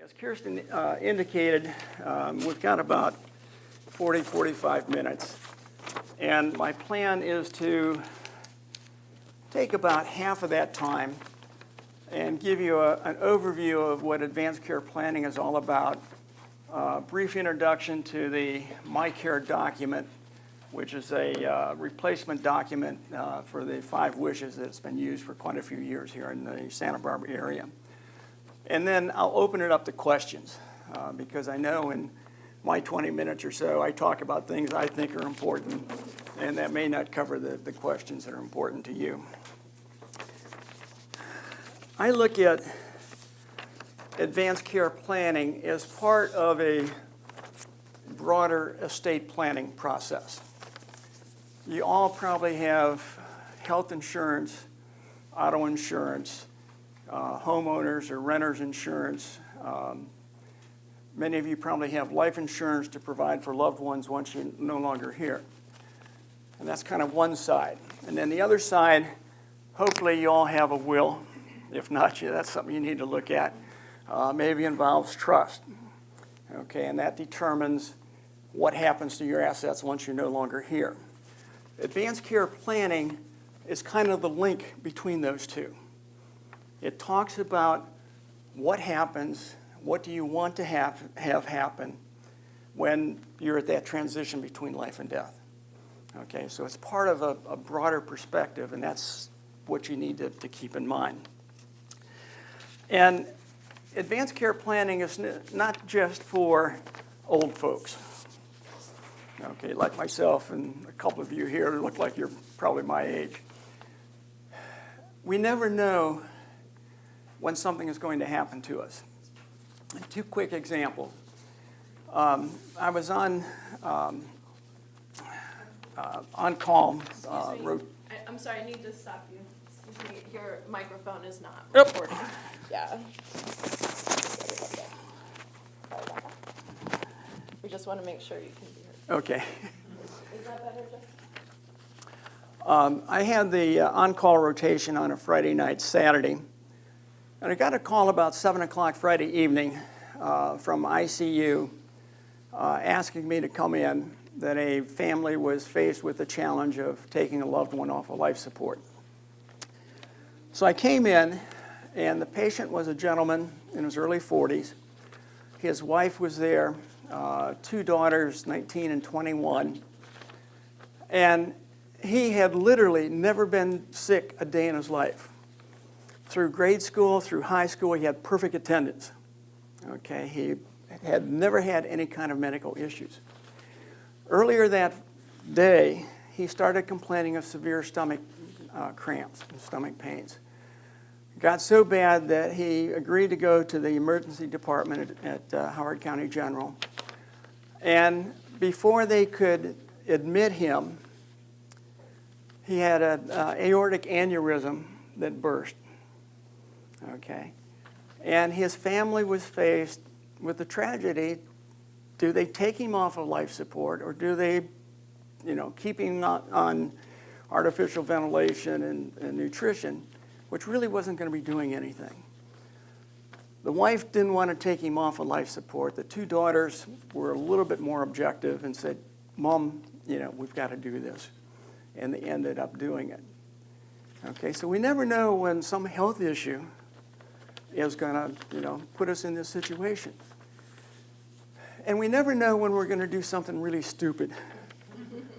As Kirsten indicated, we've got about 45 minutes. And my plan is to take about half of that time and give you an overview of what advanced care planning is all about. Brief introduction to the MyCare document, which is a replacement document for the 5 wishes that's been used for quite a few years here in the Santa Barbara area. And then I'll open it up to questions, because I know in my 20 minutes or so I talk about things I think are important, and that may not cover the questions that are important to you. I look at advanced care planning as part of a broader estate planning process. You all probably have health insurance, auto insurance, homeowners or renters insurance. Many of you probably have life insurance to provide for loved ones once you're no longer here. And that's kind of one side. And then the other side, hopefully you all have a will. If not, that's something you need to look at. Maybe involves trust. Okay, and that determines what happens to your assets once you're no longer here. Advanced care planning is kind of the link between those two. It talks about what happens, what do you want to have happen when you're at that transition between life and death. Okay, so it's part of a broader perspective, and that's what you need to keep in mind. And advanced care planning is not just for old folks. Okay, like myself and a couple of you here look like you're probably my age. We never know when something is going to happen to us. 2 quick examples. I was on call. I'm sorry, I need to stop you. Excuse me, your microphone is not Yep. recording. Yeah. We just want to make sure you can be heard. Okay. Is that better, Jeff? I had the on-call rotation on a Friday night, Saturday, and I got a call about 7 o'clock Friday evening from ICU asking me to come in, that a family was faced with the challenge of taking a loved one off of life support. So I came in, and the patient was a gentleman in his early 40s. His wife was there, 2 daughters, 19 and 21. And he had literally never been sick a day in his life. Through grade school, through high school, he had perfect attendance. Okay, he had never had any kind of medical issues. Earlier that day, he started complaining of severe stomach cramps and stomach pains. It got so bad that he agreed to go to the emergency department at Howard County General. And before they could admit him, he had an aortic aneurysm that burst. Okay, and his family was faced with the tragedy: do they take him off of life support, or do they, keep him on artificial ventilation and nutrition, which really wasn't going to be doing anything? The wife didn't want to take him off of life support. The 2 daughters were a little bit more objective and said, "Mom, we've got to do this," and they ended up doing it. Okay, so we never know when some health issue is going to, put us in this situation. And we never know when we're going to do something really stupid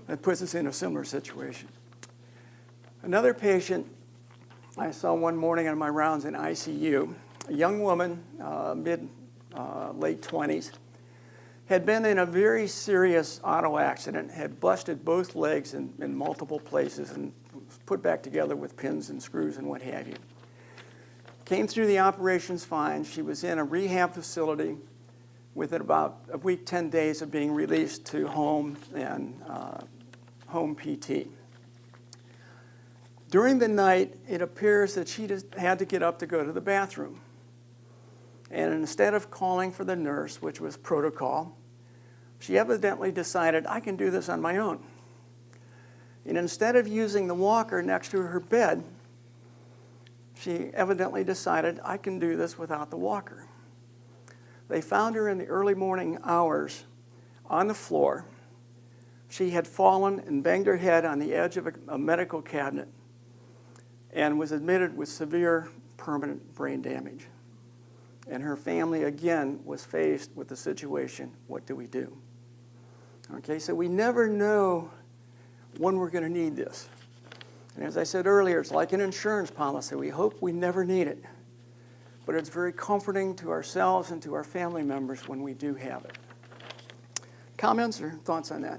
that puts us in a similar situation. Another patient I saw one morning on my rounds in ICU, a young woman, late 20s, had been in a very serious auto accident, had busted both legs in multiple places and was put back together with pins and screws and what have you. Came through the operations fine. She was in a rehab facility within about a week, 10 days of being released to home and home PT. During the night, it appears that she just had to get up to go to the bathroom. And instead of calling for the nurse, which was protocol, she evidently decided, I can do this on my own. And instead of using the walker next to her bed, she evidently decided, I can do this without the walker. They found her in the early morning hours on the floor. She had fallen and banged her head on the edge of a medical cabinet and was admitted with severe permanent brain damage. And her family, again, was faced with the situation, what do we do? Okay, so we never know when we're going to need this. And as I said earlier, it's like an insurance policy. We hope we never need it. But it's very comforting to ourselves and to our family members when we do have it. Comments or thoughts on that?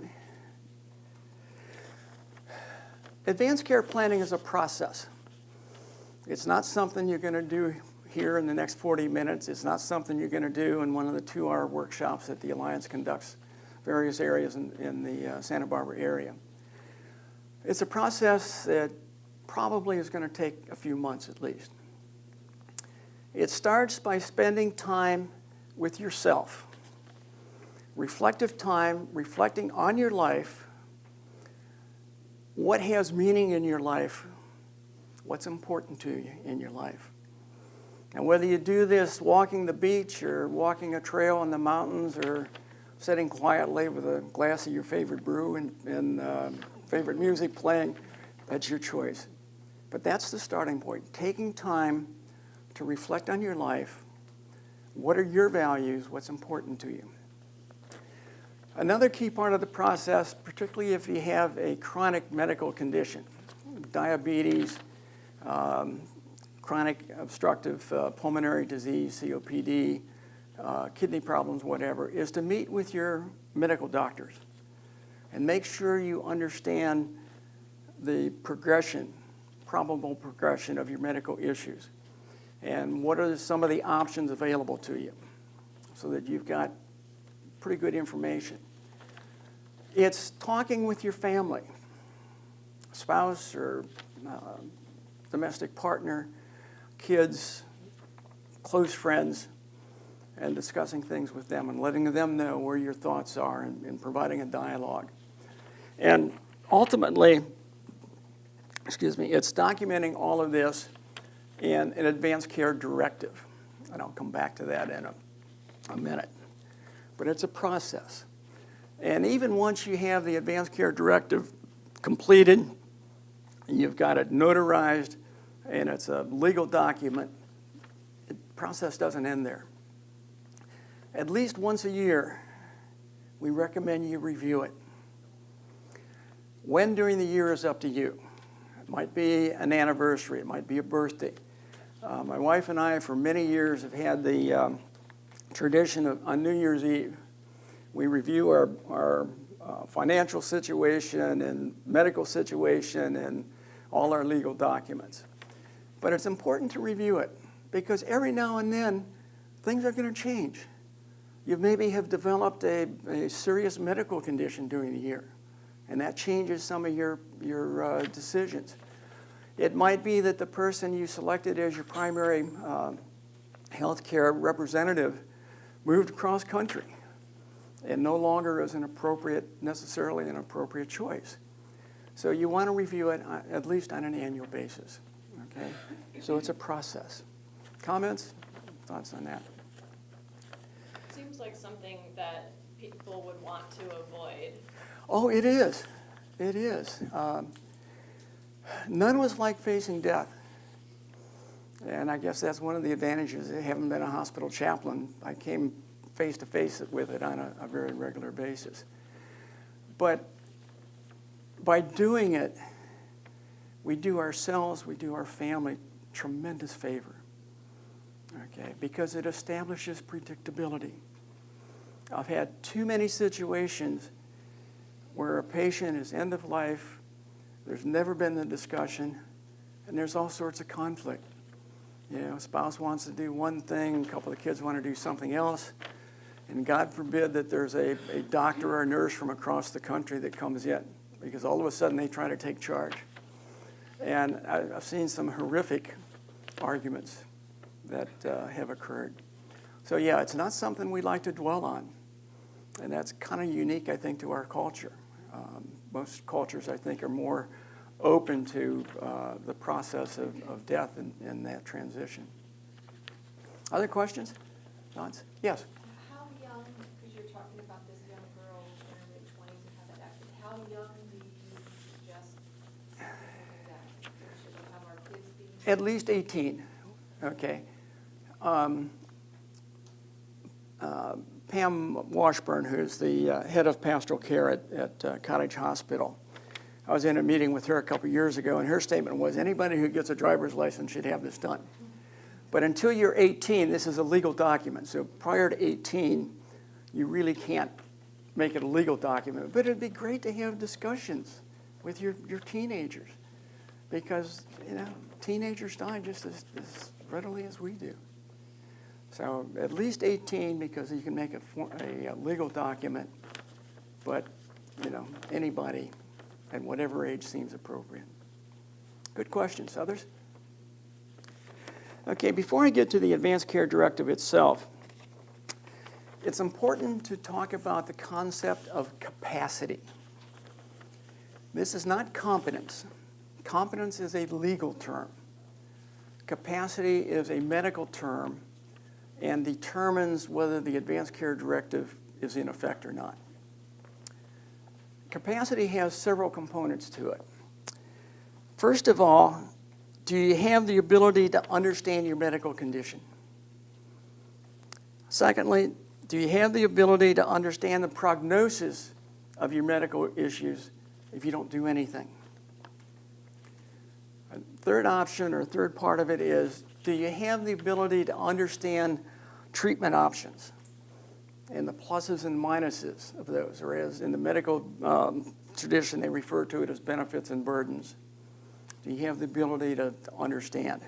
Advanced care planning is a process. It's not something you're going to do here in the next 40 minutes. It's not something you're going to do in one of the 2-hour workshops that the Alliance conducts various areas in the Santa Barbara area. It's a process that probably is going to take a few months at least. It starts by spending time with yourself. Reflective time, reflecting on your life, what has meaning in your life, what's important to you in your life. And whether you do this walking the beach or walking a trail in the mountains or sitting quietly with a glass of your favorite brew and favorite music playing, that's your choice. But that's the starting point, taking time to reflect on your life. What are your values? What's important to you? Another key part of the process, particularly if you have a chronic medical condition, diabetes, chronic obstructive pulmonary disease, COPD, kidney problems, whatever, is to meet with your medical doctors and make sure you understand the progression, probable progression of your medical issues and what are some of the options available to you so that you've got pretty good information. It's talking with your family, spouse or domestic partner, kids, close friends, and discussing things with them and letting them know where your thoughts are and providing a dialogue. And ultimately, it's documenting all of this in an advanced care directive. And I'll come back to that in a minute. But it's a process. And even once you have the advanced care directive completed, you've got it notarized, and it's a legal document, the process doesn't end there. At least once a year, we recommend you review it. When during the year is up to you. It might be an anniversary, it might be a birthday. My wife and I, for many years, have had the tradition of, on New Year's Eve, we review our financial situation and medical situation and all our legal documents. But it's important to review it because every now and then, things are going to change. You maybe have developed a serious medical condition during the year, and that changes some of your decisions. It might be that the person you selected as your primary health care representative moved across country and no longer is necessarily an appropriate choice. So you want to review it at least on an annual basis. Okay? So it's a process. Comments? Thoughts on that? Seems like something that people would want to avoid. Oh, it is. It is. None was like facing death. And I guess that's one of the advantages of having been a hospital chaplain. I came face to face with it on a very regular basis. But by doing it, we do ourselves, we do our family tremendous favor. Okay, because it establishes predictability. I've had too many situations where a patient is end of life, there's never been the discussion, and there's all sorts of conflict. You know, a spouse wants to do one thing, a couple of kids want to do something else, and God forbid that there's a doctor or a nurse from across the country that comes in, because all of a sudden they try to take charge. And I've seen some horrific arguments that have occurred. So yeah, it's not something we like to dwell on. And that's kind of unique, I think, to our culture. Most cultures, I think, are more open to the process of death and that transition. Other questions? Thoughts? Yes? How young do you suggest people do that? Should we have our kids be? At least 18, okay? Pam Washburn, who's the head of pastoral care at Cottage Hospital, I was in a meeting with her a couple years ago, and her statement was anybody who gets a driver's license should have this done. But until you're 18, this is a legal document. So prior to 18, you really can't make it a legal document. But it'd be great to have discussions with your teenagers, because teenagers die just as readily as we do. So at least 18, because you can make a legal document, but anybody at whatever age seems appropriate. Good questions. Others? Okay, before I get to the Advanced Care Directive itself, it's important to talk about the concept of capacity. This is not competence. Competence is a legal term. Capacity is a medical term and determines whether the Advanced Care Directive is in effect or not. Capacity has several components to it. First of all, do you have the ability to understand your medical condition? Secondly, do you have the ability to understand the prognosis of your medical issues if you don't do anything? A third option, or third part of it, is do you have the ability to understand treatment options and the pluses and minuses of those, or as in the medical tradition they refer to it as benefits and burdens? Do you have the ability to understand?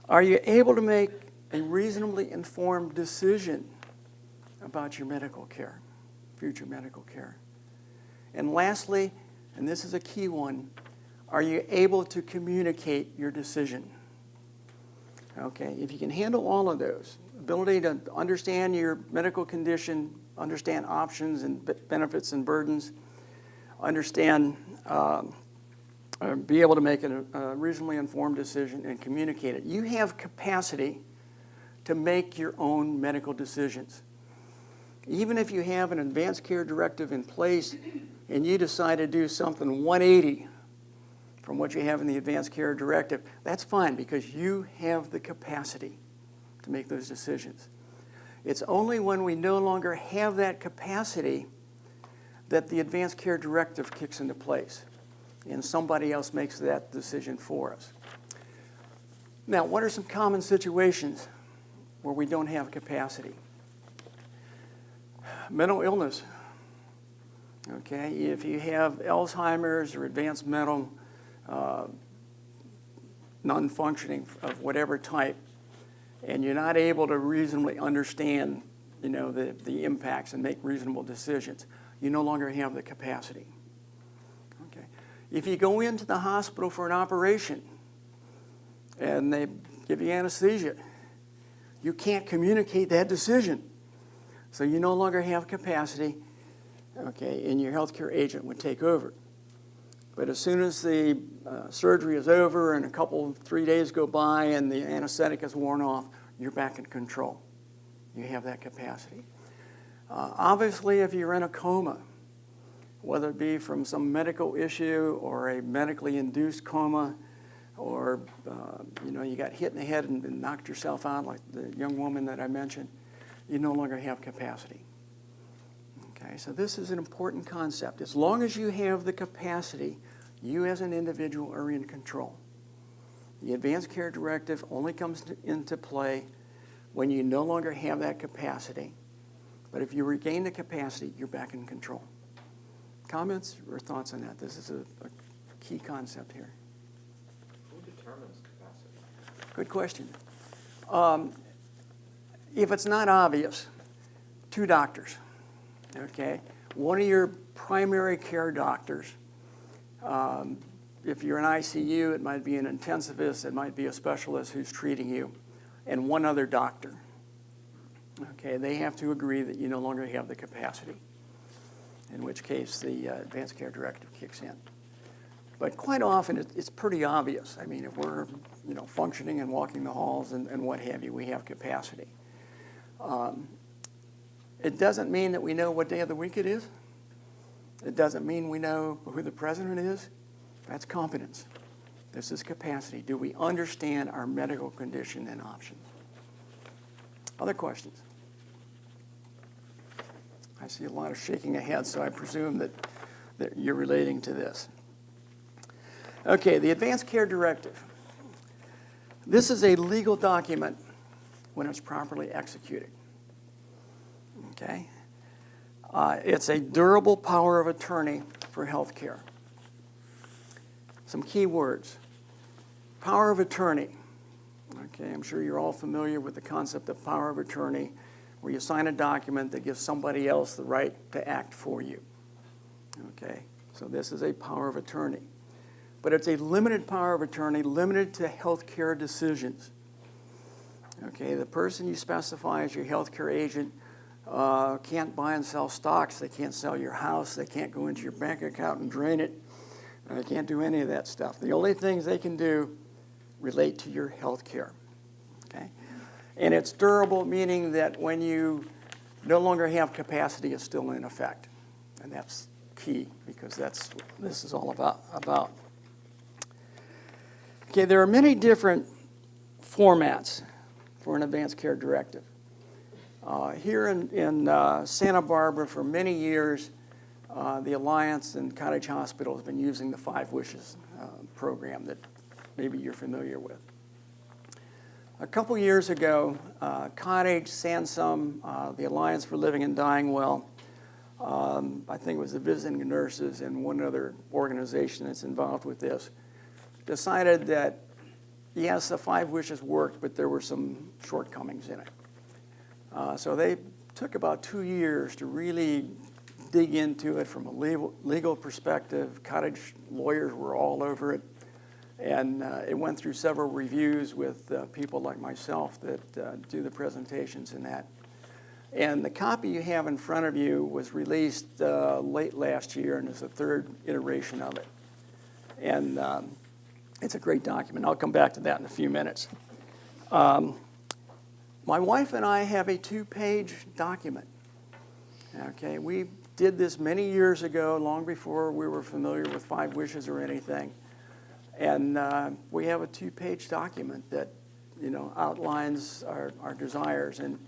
Are you able to make a reasonably informed decision about your medical care, future medical care? And lastly, and this is a key one, are you able to communicate your decision? Okay, if you can handle all of those, ability to understand your medical condition, understand options and benefits and burdens, understand, be able to make a reasonably informed decision and communicate it. You have capacity to make your own medical decisions. Even if you have an Advanced Care Directive in place and you decide to do something 180 from what you have in the Advanced Care Directive, that's fine, because you have the capacity to make those decisions. It's only when we no longer have that capacity that the Advanced Care Directive kicks into place and somebody else makes that decision for us. Now, what are some common situations where we don't have capacity? Mental illness. Okay, if you have Alzheimer's or advanced mental non-functioning of whatever type, and you're not able to reasonably understand, the impacts and make reasonable decisions, you no longer have the capacity. Okay, if you go into the hospital for an operation and they give you anesthesia, you can't communicate that decision, so you no longer have capacity. Okay, and your healthcare agent would take over. But as soon as the surgery is over and 3 days go by and the anesthetic is worn off, you're back in control. You have that capacity. Obviously, if you're in a coma, whether it be from some medical issue or a medically induced coma, or you got hit in the head and knocked yourself out, like the young woman that I mentioned, you no longer have capacity. Okay, so this is an important concept. As long as you have the capacity, you as an individual are in control. The Advanced Care Directive only comes into play when you no longer have that capacity. But if you regain the capacity, you're back in control. Comments or thoughts on that? This is a key concept here. Who determines capacity? Good question. If it's not obvious, 2 doctors. Okay, one of your primary care doctors. If you're in ICU, it might be an intensivist, it might be a specialist who's treating you, and one other doctor. Okay, they have to agree that you no longer have the capacity, in which case the Advanced Care Directive kicks in. But quite often it's pretty obvious. I mean, if we're functioning and walking the halls and what have you, we have capacity. It doesn't mean that we know what day of the week it is. It doesn't mean we know who the president is. That's competence. This is capacity. Do we understand our medical condition and options? Other questions? I see a lot of shaking of heads, so I presume that you're relating to this. Okay, the Advanced Care Directive. This is a legal document when it's properly executed. Okay? It's a durable power of attorney for health care. Some key words. Power of attorney. Okay, I'm sure you're all familiar with the concept of power of attorney, where you sign a document that gives somebody else the right to act for you. Okay, so this is a power of attorney. But it's a limited power of attorney, limited to health care decisions. Okay, the person you specify as your health care agent can't buy and sell stocks. They can't sell your house. They can't go into your bank account and drain it. They can't do any of that stuff. The only things they can do relate to your health care. Okay? And it's durable, meaning that when you no longer have capacity, it's still in effect. And that's key, because that's what this is all about. Okay, there are many different formats for an advanced care directive. Here in Santa Barbara, for many years, the Alliance and Cottage Hospital has been using the 5 Wishes program that maybe you're familiar with. A couple years ago, Cottage, Sansum, the Alliance for Living and Dying Well, I think it was the Visiting Nurses and one other organization that's involved with this, decided that, yes, the 5 Wishes worked, but there were some shortcomings in it. So they took about 2 years to really dig into it from a legal perspective. Cottage lawyers were all over it. And it went through several reviews with people like myself that do the presentations in that. And the copy you have in front of you was released late last year, and is the 3rd iteration of it. And it's a great document. I'll come back to that in a few minutes. My wife and I have a 2-page document. Okay, we did this many years ago, long before we were familiar with 5 Wishes or anything. And we have a 2-page document that, outlines our desires. And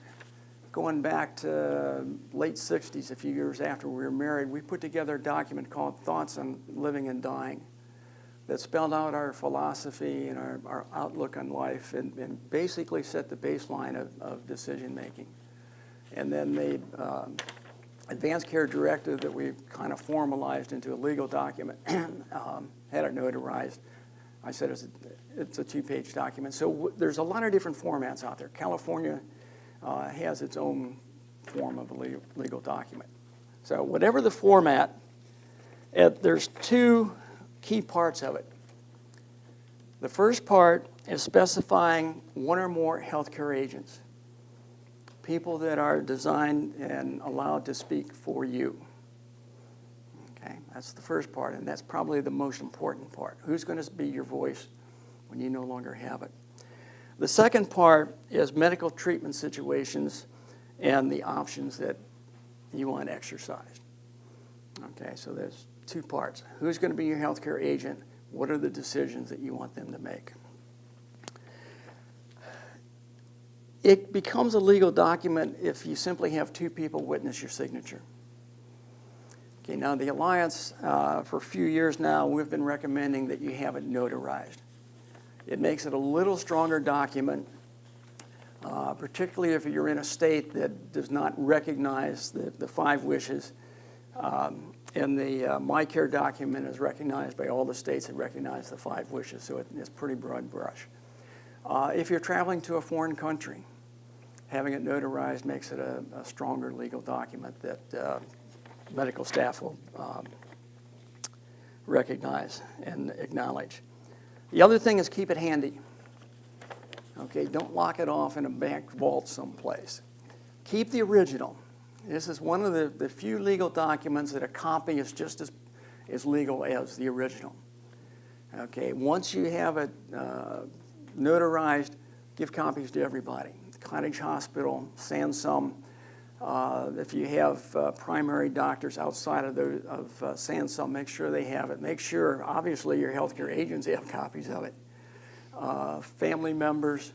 going back to late 60s, a few years after we were married, we put together a document called Thoughts on Living and Dying that spelled out our philosophy and our outlook on life, and basically set the baseline of decision making. And then the Advanced Care Directive that we kind of formalized into a legal document, had it notarized. I said it's a 2-page document. So there's a lot of different formats out there. California has its own form of a legal document. So whatever the format, there's 2 key parts of it. The first part is specifying 1 or more healthcare agents, people that are designed and allowed to speak for you. Okay, that's the first part, and that's probably the most important part. Who's going to be your voice when you no longer have it? The second part is medical treatment situations and the options that you want exercised. Okay, so there's 2 parts. Who's going to be your healthcare agent? What are the decisions that you want them to make? It becomes a legal document if you simply have 2 people witness your signature. Okay, now the Alliance, for a few years now, we've been recommending that you have it notarized. It makes it a little stronger document, particularly if you're in a state that does not recognize the 5 Wishes. And the MyCare document is recognized by all the states that recognize the 5 Wishes, so it's pretty broad brush. If you're traveling to a foreign country, having it notarized makes it a stronger legal document that medical staff will recognize and acknowledge. The other thing is keep it handy. Okay, don't lock it off in a bank vault someplace. Keep the original. This is one of the few legal documents that a copy is just as legal as the original. Okay, once you have it notarized, give copies to everybody. Cottage Hospital, Sansum, If you have primary doctors outside of SANSUM, make sure they have it. Make sure, obviously, your healthcare agents have copies of it. Family members.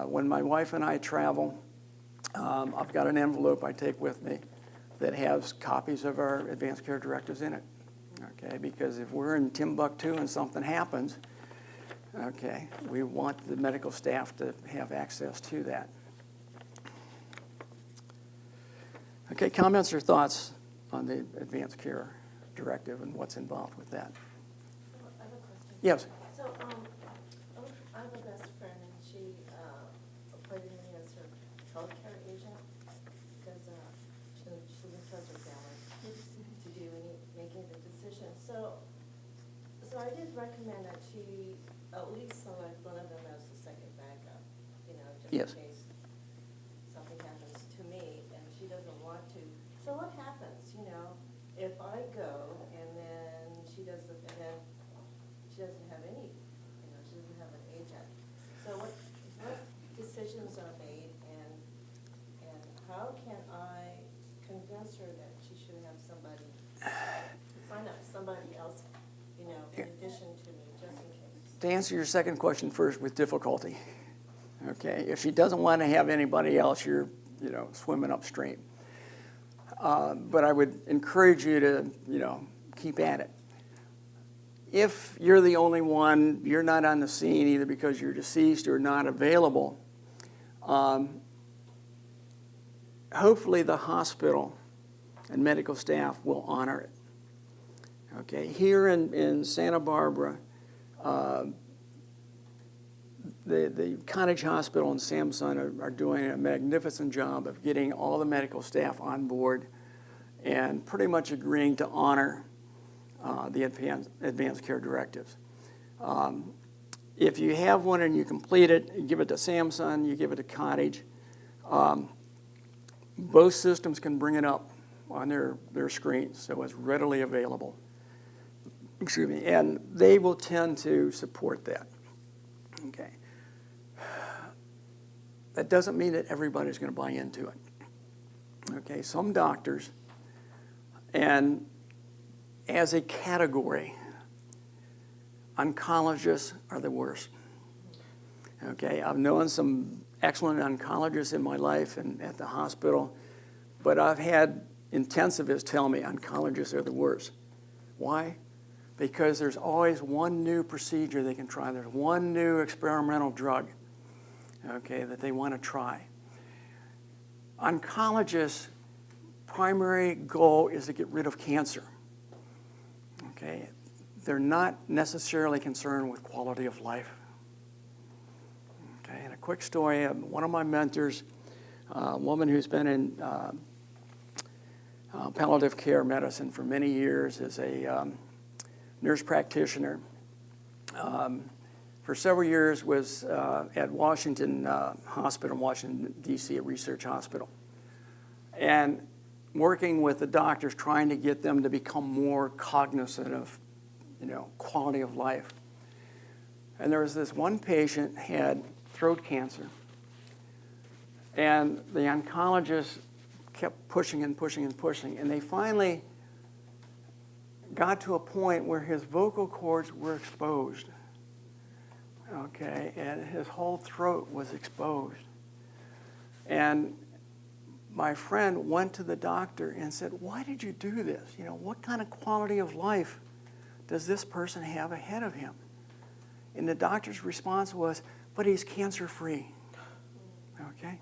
When my wife and I travel, I've got an envelope I take with me that has copies of our advanced care directives in it. Okay, because if we're in Timbuktu and something happens, okay, we want the medical staff to have access to that. Okay, comments or thoughts on the advanced care directive and what's involved with that? I have a question. Yes. So, I have a best friend, and she appointed me as her childcare agent, because she didn't trust her family to do making the decision. So I did recommend that she at least select one of them as the second backup, just Yes. in case something happens to me, and she doesn't want to. So what happens, if I go and then she doesn't have any, she doesn't have an agent. So what decisions are made, and how can I convince her that she should have somebody, sign up somebody else, in addition to me, just in case? To answer your second question first with difficulty, okay, if she doesn't want to have anybody else, you're, swimming upstream. But I would encourage you to, keep at it. If you're the only one, you're not on the scene either because you're deceased or not available, hopefully the hospital and medical staff will honor it. Okay, here in Santa Barbara, the Cottage Hospital and SAMSUN are doing a magnificent job of getting all the medical staff on board and pretty much agreeing to honor the advanced care directives. If you have one and you complete it, you give it to SAMSUN, you give it to Cottage. Both systems can bring it up on their screens, so it's readily available. Excuse me, and they will tend to support that. Okay. That doesn't mean that everybody's going to buy into it. Okay, some doctors, and as a category, oncologists are the worst. Okay, I've known some excellent oncologists in my life and at the hospital, but I've had intensivists tell me oncologists are the worst. Why? Because there's always one new procedure they can try. There's one new experimental drug, okay, that they want to try. Oncologists' primary goal is to get rid of cancer. Okay, they're not necessarily concerned with quality of life. Okay, and a quick story, one of my mentors, a woman who's been in palliative care medicine for many years, is a nurse practitioner. For several years was at Washington Hospital, Washington, D.C., a research hospital. And working with the doctors, trying to get them to become more cognizant of, quality of life. And there was this one patient had throat cancer. And the oncologist kept pushing and pushing and pushing. And they finally got to a point where his vocal cords were exposed. Okay, and his whole throat was exposed. And my friend went to the doctor and said, "Why did you do this? What kind of quality of life does this person have ahead of him?" And the doctor's response was, "But he's cancer-free." Okay?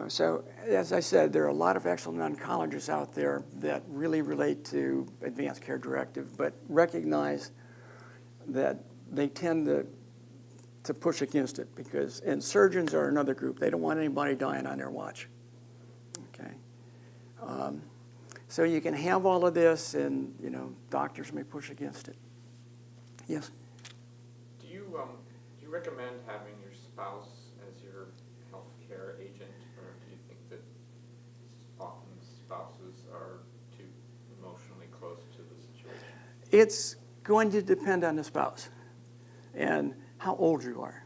So as I said, there are a lot of excellent oncologists out there that really relate to advanced care directive, but recognize that they tend to push against it and surgeons are another group. They don't want anybody dying on their watch. Okay? So you can have all of this and, doctors may push against it. Yes? Do you recommend having your spouse as your health care agent, or do you think that often spouses are too emotionally close to the situation? It's going to depend on the spouse and how old you are.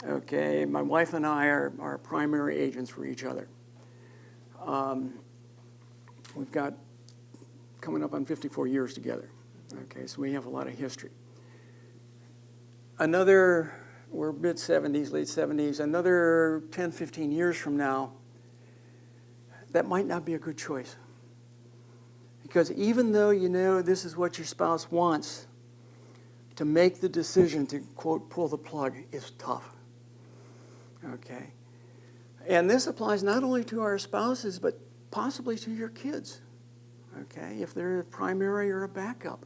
Okay, my wife and I are primary agents for each other. We've got coming up on 54 years together. Okay, so we have a lot of history. We're mid-70s, late 70s, another 10, 15 years from now, that might not be a good choice. Because even though you know this is what your spouse wants, to make the decision to, quote, pull the plug is tough. Okay? And this applies not only to our spouses, but possibly to your kids. Okay? If they're a primary or a backup,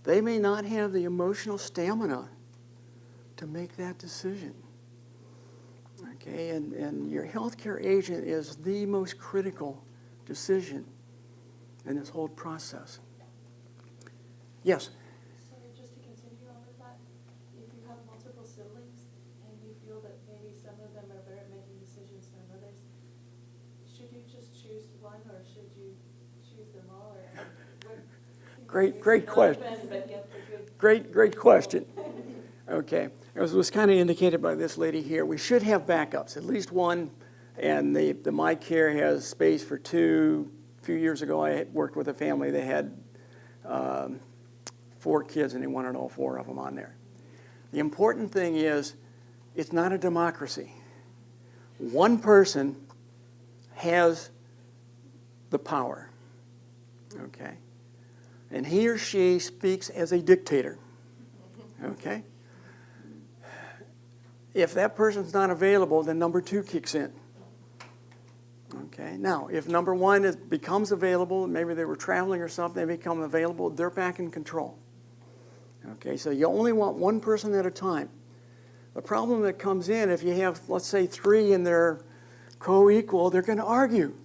they may not have the emotional stamina to make that decision. Okay? And your healthcare agent is the most critical decision in this whole process. Yes? So just to continue on with that, if you have multiple siblings and you feel that maybe some of them are better at making decisions than others, should you just choose one or should you choose them all? Or what, Great question. But yet they're good. Great question. Okay, as was kind of indicated by this lady here, we should have backups, at least one, and the MyCare has space for two. A few years ago, I worked with a family that had 4 kids, and they wanted all 4 of them on there. The important thing is, it's not a democracy. One person has the power, okay? And he or she speaks as a dictator, okay? If that person's not available, then number 2 kicks in. Okay. Now, if number 1 becomes available, maybe they were traveling or something, they become available, they're back in control. Okay, so you only want one person at a time. The problem that comes in, if you have, let's say, 3 and they're co-equal, they're going to argue.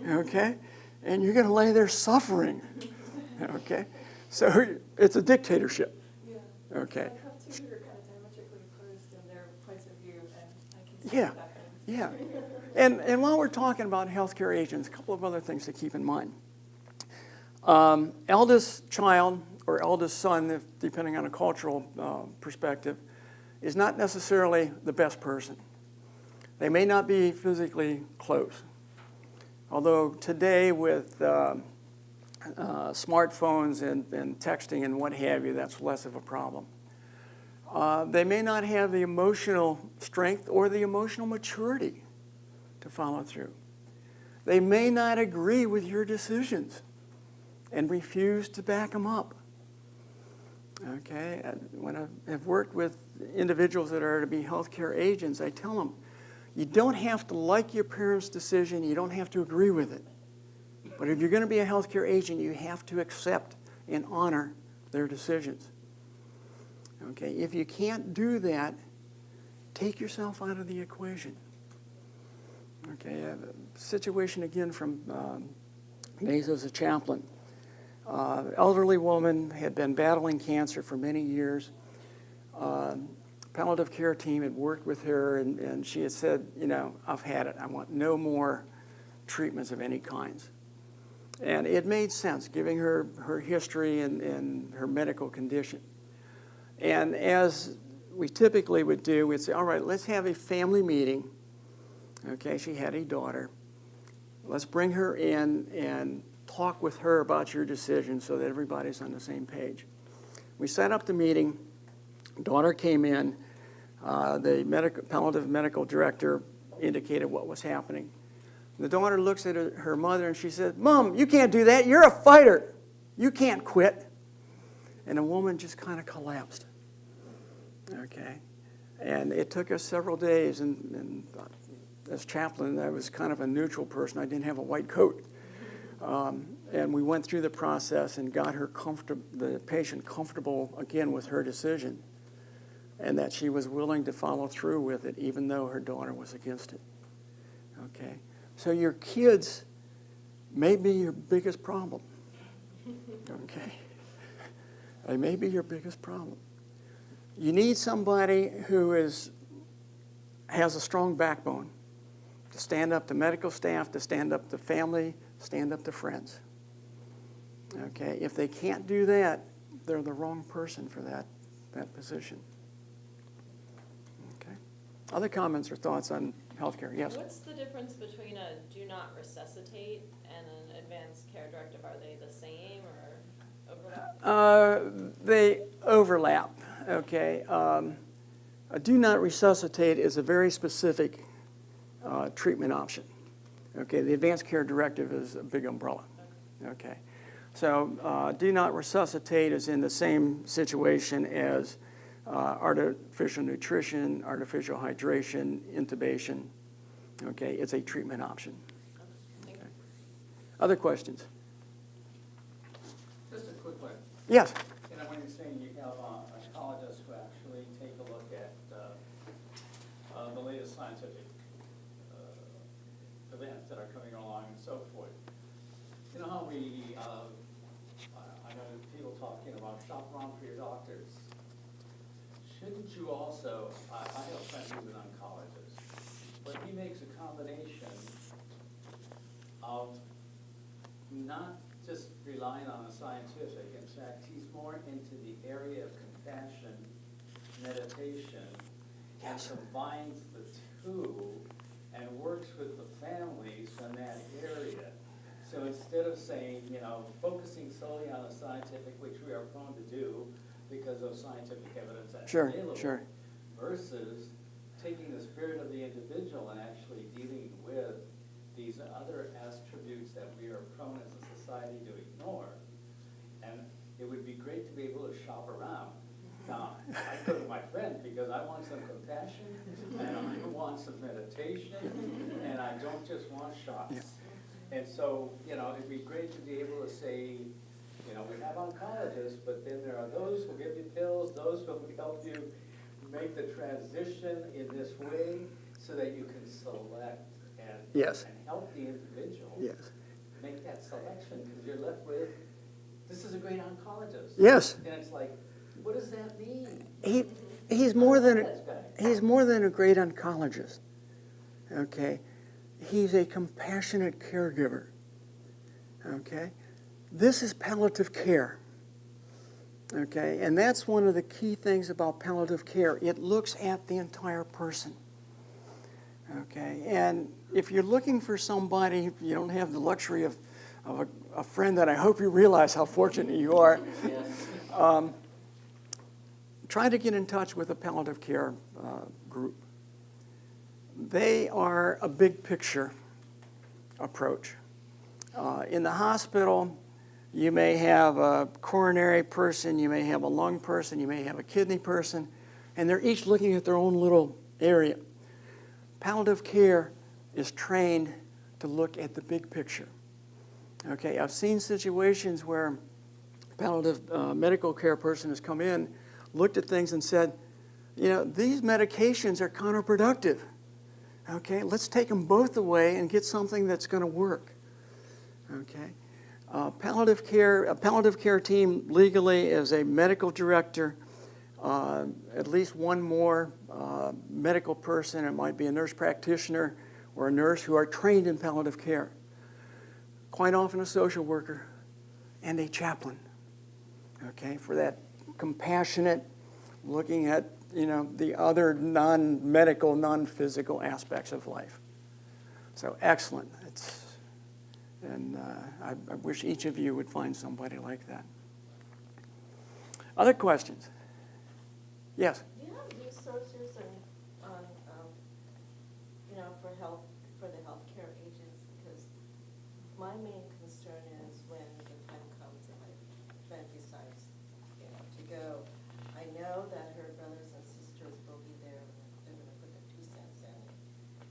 Okay? And you're going to lay there suffering. Okay? So it's a dictatorship. Yeah. Okay. I have 2 who are kind of diametrically opposed in their points of view, and I can see Yeah, that happens. yeah. And while we're talking about healthcare agents, a couple of other things to keep in mind. Eldest child or eldest son, depending on a cultural perspective, is not necessarily the best person. They may not be physically close. Although today with smartphones and texting and what have you, that's less of a problem. They may not have the emotional strength or the emotional maturity to follow through. They may not agree with your decisions and refuse to back them up. Okay, when I've worked with individuals that are to be healthcare agents, I tell them, you don't have to like your parents' decision, you don't have to agree with it. But if you're going to be a healthcare agent, you have to accept and honor their decisions. Okay, if you can't do that, take yourself out of the equation. Okay, a situation again from days as a chaplain. Elderly woman had been battling cancer for many years. Palliative care team had worked with her, and she had said, you know, I've had it. I want no more treatments of any kinds. And it made sense, giving her history and her medical condition. And as we typically would do, we'd say, all right, let's have a family meeting. Okay, she had a daughter. Let's bring her in and talk with her about your decision so that everybody's on the same page. We set up the meeting. Daughter came in. The palliative medical director indicated what was happening. The daughter looks at her mother and she said, Mom, you can't do that. You're a fighter. You can't quit. And the woman just kind of collapsed. Okay. And it took us several days, and as chaplain, I was kind of a neutral person. I didn't have a white coat. And we went through the process and got her the patient comfortable again with her decision, and that she was willing to follow through with it even though her daughter was against it. Okay? So your kids may be your biggest problem. Okay? They may be your biggest problem. You need somebody who has a strong backbone to stand up to medical staff, to stand up to family, stand up to friends. Okay? If they can't do that, they're the wrong person for that position. Okay? Other comments or thoughts on healthcare? Yes. What's the difference between a do not resuscitate and an advanced care directive? Are they the same or overlap? They overlap, okay? A do not resuscitate is a very specific treatment option, okay? The advanced care directive is a big umbrella, okay? So do not resuscitate is in the same situation as artificial nutrition, artificial hydration, intubation, okay? It's a treatment option. Thank you. Other questions? Just a quick one. Yes. You know, when you're saying you have oncologists who actually take a look at the latest scientific events that are coming along and so forth. You know how I know people talking about shop around for your doctors. Shouldn't you also, I have a friend who's an oncologist, but he makes a combination of not just relying on the scientific. In fact, he's more into the area of compassion, meditation, and combines the two and works with the families in that area. So instead of saying, you know, focusing solely on the scientific, which we are prone to do because of scientific evidence that's Sure, available, sure. versus taking the spirit of the individual and actually dealing with these other attributes that we are prone as a society to ignore. And it would be great to be able to shop around. Now, I go to my friend because I want some compassion, and I want some meditation, and I don't just want shots. Yeah. And so, you know, it'd be great to be able to say, you know, we have oncologists, but then there are those who give you pills, those who help you make the transition in this way so that you can select and, Yes. and help the individual Yes. make that selection, because you're left with, this is a great oncologist. Yes. And it's like, what does that mean? He's more than This guy. he's more than a great oncologist. Okay, he's a compassionate caregiver. Okay, this is palliative care. Okay, and that's one of the key things about palliative care. It looks at the entire person. Okay, and if you're looking for somebody, you don't have the luxury of a friend that I hope you realize how fortunate you are. Try to get in touch with a palliative care group. They are a big picture approach. In the hospital, you may have a coronary person, you may have a lung person, you may have a kidney person, and they're each looking at their own little area. Palliative care is trained to look at the big picture. Okay, I've seen situations where palliative medical care person has come in, looked at things and said, you know, these medications are counterproductive. Okay, let's take them both away and get something that's going to work. Okay, a palliative care team legally is a medical director, at least one more medical person. It might be a nurse practitioner or a nurse who are trained in palliative care. Quite often a social worker and a chaplain. Okay, for that compassionate, looking at, you know, the other non-medical, non-physical aspects of life. So excellent. I wish each of you would find somebody like that. Other questions? Yes. Do you have resources on, you know, for the healthcare agents? Because my main concern is when the time comes and my friend decides, you know, to go, I know that her brothers and sisters will be there and they're gonna put their 2 cents in.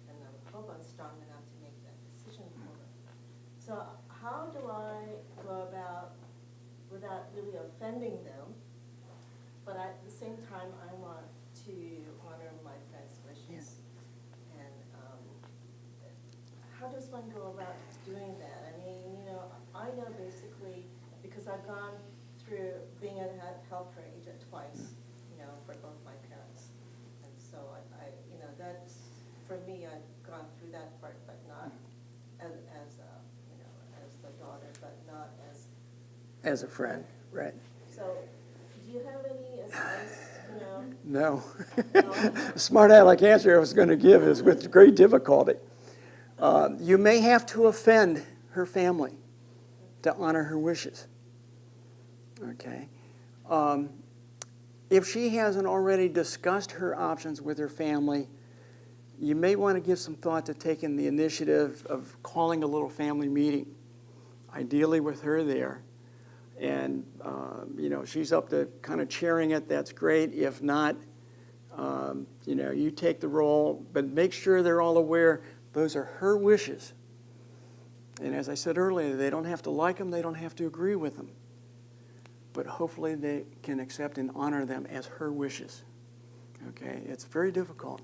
And I hope I'm strong enough to make that decision for her. So how do I go about, without really offending them, but at the same time, I want to honor my friend's wishes. And how does one go about doing that? I mean, you know, I know basically, because I've gone through being a healthcare agent twice, you know, for both my parents. And so I you know, that's, for me, I've gone through that part, but not as you know, as the daughter, but not as a friend, right. so, do you have any advice, you know, No. The smart aleck answer I was going to give is with great difficulty. You may have to offend her family to honor her wishes. Okay? If she hasn't already discussed her options with her family, you may want to give some thought to taking the initiative of calling a little family meeting, ideally with her there. And, she's up to kind of chairing it, that's great. If not, you take the role, but make sure they're all aware those are her wishes. And as I said earlier, they don't have to like them, they don't have to agree with them. But hopefully they can accept and honor them as her wishes. Okay, it's very difficult.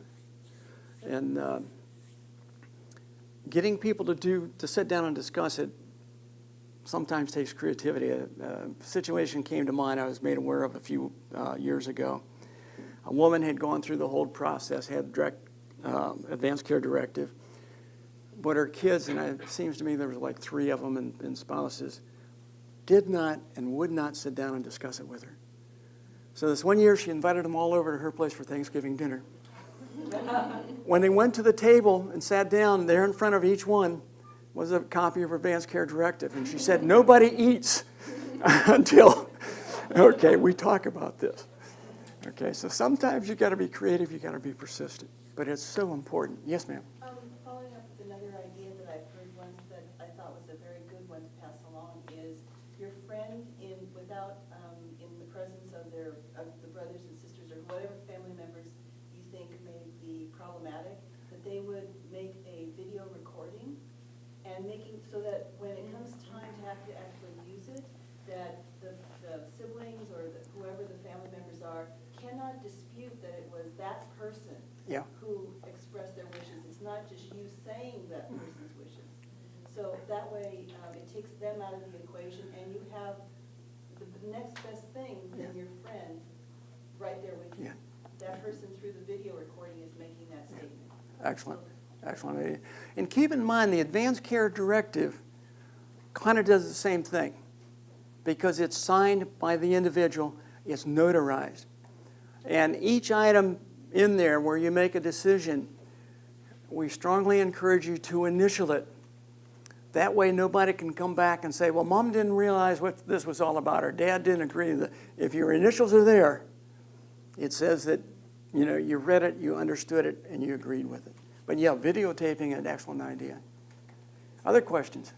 And getting people to sit down and discuss it sometimes takes creativity. A situation came to mind I was made aware of a few years ago. A woman had gone through the whole process, had advanced care directive, but her kids, and it seems to me there was like 3 of them and spouses, did not and would not sit down and discuss it with her. So this one year she invited them all over to her place for Thanksgiving dinner. When they went to the table and sat down, there in front of each one was a copy of her advanced care directive. And she said, nobody eats until, okay, we talk about this. Okay, so sometimes you got to be creative, you got to be persistent. But it's so important. Yes, ma'am. Following up with another idea that I've heard once that I thought was a very good one to pass along is your friend in the presence of the brothers and sisters or whatever family members you think may be problematic, that they would make a video recording and making so that when it comes time to have to actually use it, that the siblings or whoever the family members are cannot dispute that it was that person who expressed their wishes. It's not just you saying that person's wishes. So that way it takes them out of the equation and you have the next best thing than your friend right there with you. That person through the video recording is making that statement. Excellent. Excellent. And keep in mind the advanced care directive kind of does the same thing because it's signed by the individual, it's notarized. And each item in there where you make a decision, we strongly encourage you to initial it. That way nobody can come back and say, well, Mom didn't realize what this was all about, or Dad didn't agree. If your initials are there, it says that you read it, you understood it, and you agreed with it. But yeah, videotaping is an excellent idea. Other questions?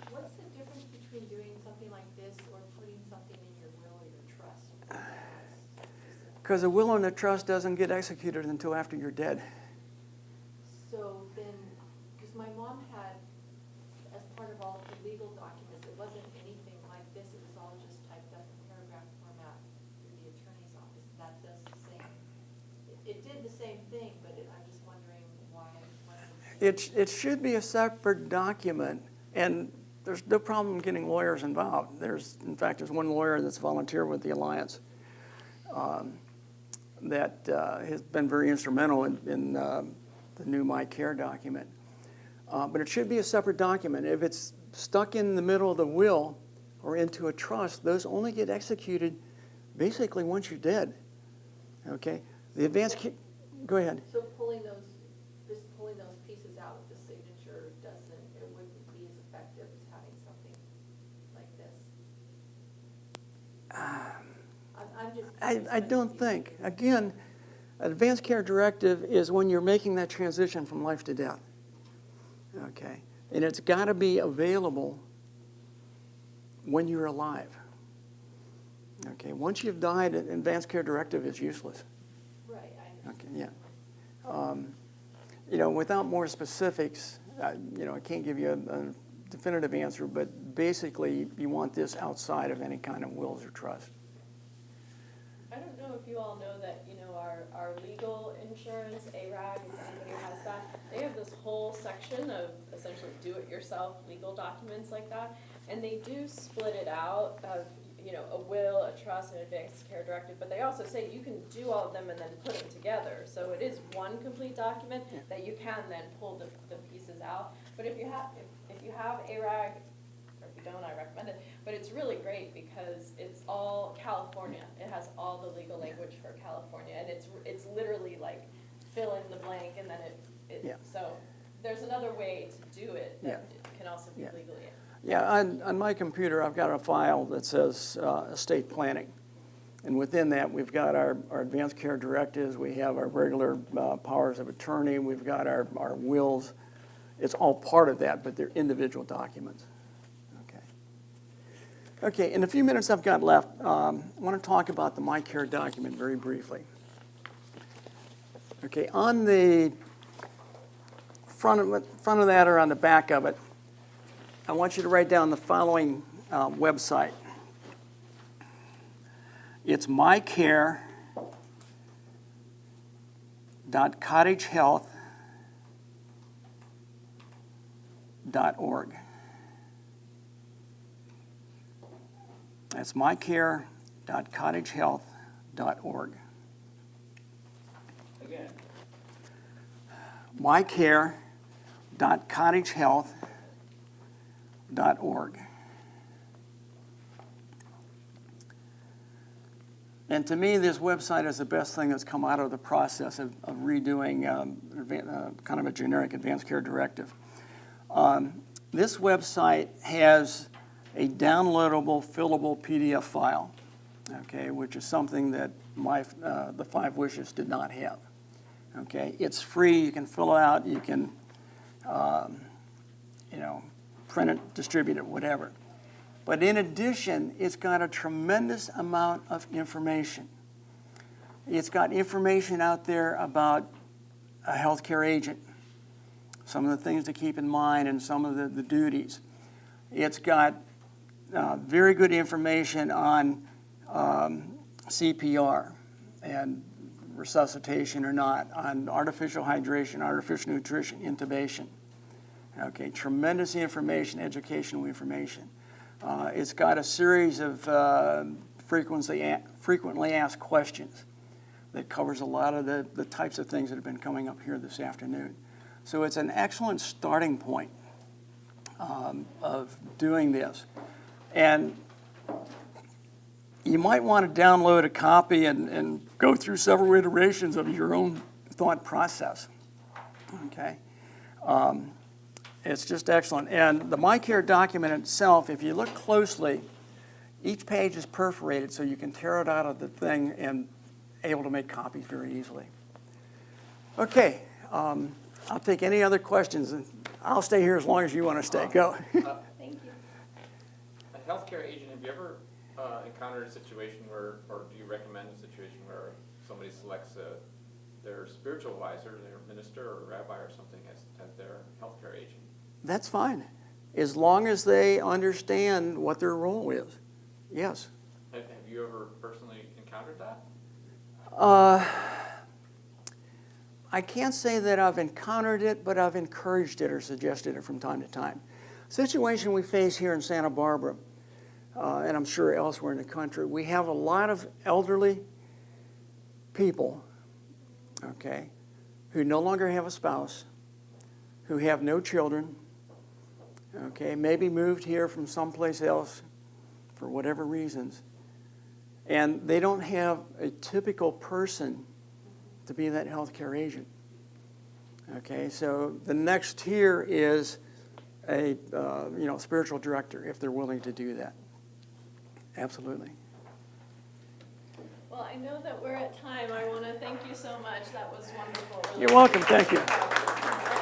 What's the difference between doing something like this or putting something in your will or your trust? Because a will and a trust doesn't get executed until after you're dead. So then, because my mom had, as part of all of the legal documents, it wasn't anything like this, it was all just typed up in paragraph format through the attorney's office. That does the same. It did the same thing, but I'm just wondering why. It should be a separate document, and there's no problem getting lawyers involved. In fact, there's one lawyer that's volunteered with the Alliance that has been very instrumental in the new My Care document. But it should be a separate document. If it's stuck in the middle of the will or into a trust, those only get executed basically once you're dead. Okay? The advanced care, go ahead. So pulling those pieces out with the signature wouldn't be as effective as having something like this? I'm just. I don't think. Again, advanced care directive is when you're making that transition from life to death. Okay? And it's got to be available when you're alive. Okay? Once you've died, an advanced care directive is useless. Right, I understand. Okay, yeah. Without more specifics, I can't give you a definitive answer, but basically you want this outside of any kind of wills or trust. I don't know if you all know that, our legal insurance, ARAG, if anybody has that, they have this whole section of essentially do-it-yourself legal documents like that, and they do split it out of, a will, a trust, an advanced care directive, but they also say you can do all of them and then put them together. So it is one complete document that you can then pull the pieces out. But if you have ARAG, or if you don't, I recommend it. But it's really great because it's all California. It has all the legal language for California, and it's literally like fill in the blank, and then Yeah. so there's another way to do it that Yeah. can also be Yeah. legally. Yeah, on my computer, I've got a file that says estate planning. And within that, we've got our advanced care directives, we have our regular powers of attorney, we've got our wills. It's all part of that, but they're individual documents. Okay. Okay, in the few minutes I've got left, I want to talk about the MyCare document very briefly. Okay, on the front of that or on the back of it, I want you to write down the following website. It's mycare.cottagehealth.org. That's mycare.cottagehealth.org. Again, mycare.cottagehealth.org. And to me, this website is the best thing that's come out of the process of redoing kind of a generic advanced care directive. This website has a downloadable, fillable PDF file, okay, which is something that the Five Wishes did not have. Okay, it's free. You can fill it out. You can, print it, distribute it, whatever. But in addition, it's got a tremendous amount of information. It's got information out there about a healthcare agent, some of the things to keep in mind and some of the duties. It's got very good information on CPR and resuscitation or not, on artificial hydration, artificial nutrition, intubation. Okay, tremendous information, educational information. It's got a series of frequently asked questions that covers a lot of the types of things that have been coming up here this afternoon. So it's an excellent starting point of doing this. And you might want to download a copy and go through several iterations of your own thought process. Okay? It's just excellent. And the MyCare document itself, if you look closely, each page is perforated so you can tear it out of the thing and able to make copies very easily. Okay, I'll take any other questions. And I'll stay here as long as you want to stay. Go. Thank you. A healthcare agent, have you ever encountered a situation where, or do you recommend a situation where somebody selects their spiritual advisor, their minister or rabbi or something as their healthcare agent? That's fine, as long as they understand what their role is. Yes. Have you ever personally encountered that? I can't say that I've encountered it, but I've encouraged it or suggested it from time to time. Situation we face here in Santa Barbara, and I'm sure elsewhere in the country, we have a lot of elderly people, okay, who no longer have a spouse, who have no children, okay, maybe moved here from someplace else for whatever reasons, and they don't have a typical person to be that healthcare agent. Okay, so the next tier is a spiritual director if they're willing to do that. Absolutely. Well, I know that we're at time. I want to thank you so much. That was wonderful. Really You're welcome. Thank you. appreciate it.